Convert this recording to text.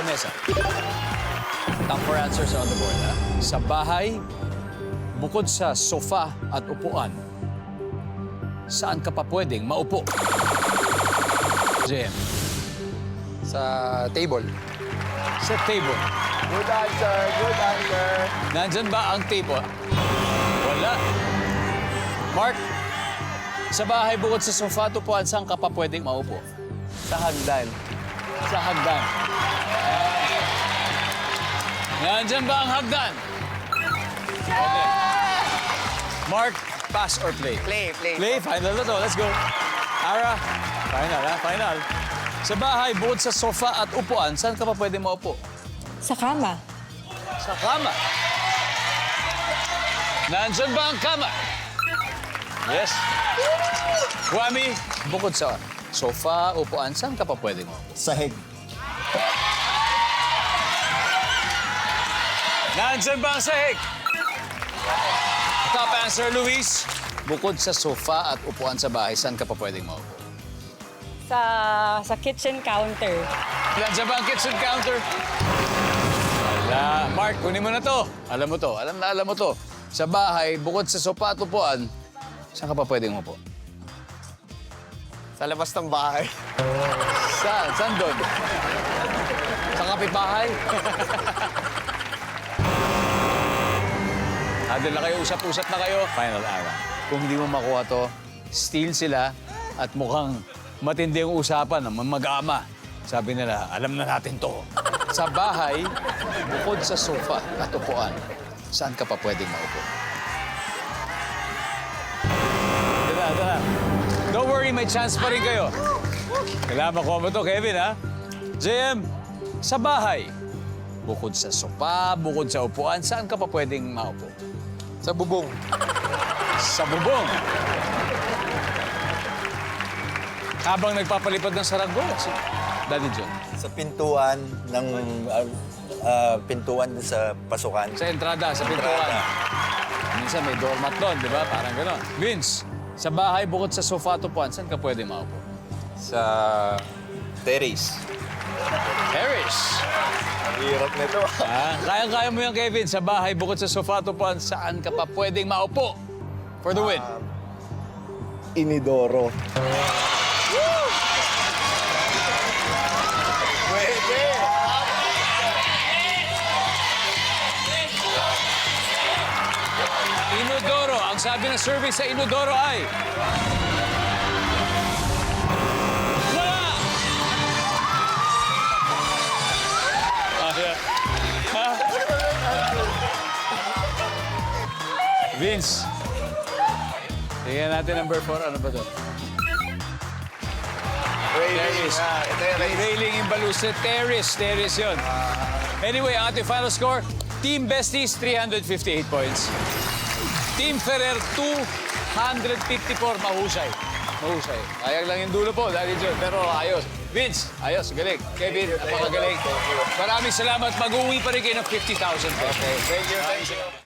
lamesa. Top 4 answers on the board, ha? Sa bahay, bukod sa sofa at upuan, saan ka pa pwedeng maupo? JM. Sa table. Sa table. Good answer, good answer. Nandyan ba ang table? Wala. Mark, sa bahay bukod sa sofa at upuan, saan ka pa pwedeng maupo? Sa hagdan. Sa hagdan. Nandyan ba ang hagdan? Okay. Mark, pass or play? Play. Play, final na to. Let's go. Ara, final ha, final. Sa bahay, bukod sa sofa at upuan, saan ka pa pwedeng maupo? Sa kama. Sa kama. Nandyan ba ang kama? Yes. Kwame, bukod sa sofa, upuan, saan ka pa pwedeng maupo? Sahig. Nandyan ba ang sahig? Top answer, Luis. Bukod sa sofa at upuan sa bahay, saan ka pa pwedeng maupo? Sa kitchen counter. Nandyan ba ang kitchen counter? Wala. Mark, kunin mo na to. Alam mo to. Alam mo to. Sa bahay, bukod sa sofa at upuan, saan ka pa pwedeng maupo? Sa labas ng bahay. Saan? Saan doon? Sa kapitbahay? Adil na kayo, usap-usap na kayo. Final hour. Kung hindi mo makuha to, steal sila at mukhang matindi yung usapan ng mag-ama. Sabi nila, alam na natin to. Sa bahay, bukod sa sofa at upuan, saan ka pa pwedeng maupo? Ito na. Don't worry, may chance pa rin kayo. Kailangan makuha mo to, Kevin, ha? JM, sa bahay, bukod sa sofa, bukod sa upuan, saan ka pa pwedeng maupo? Sa bubong. Sa bubong. Habang nagpapalipad ng saranggo, si Daddy John. Sa pintuan ng pintuan sa pasukan. Sa entrada, sa pintuan. Minsan may doormat doon, di ba? Parang gano'n. Vince, sa bahay, bukod sa sofa at upuan, saan ka pwede maupo? Sa terrace. Terrace. Ang hirap nito. Kaya-kaya mo yan, Kevin. Sa bahay, bukod sa sofa at upuan, saan ka pa pwedeng maupo? For the win. Inidoro. Inodoro. Ang sabi ng survey sa Inodoro ay... Wala! Ha? Vince. Tingnan natin number 4. Ano ba to? Terrace. Railing in Baluste. Terrace. Terrace yun. Anyway, ang ating final score, Team Besties, 358 points. Team Ferrer, 254. Mahusay. Mahusay. Ayag lang yung dulo po, Daddy John. Pero ayos. Vince, ayos. Galing. Kevin, napakagaling. Maraming salamat. Mag-uwi pa rin kayo ng 50,000 pesos. Okay, thank you.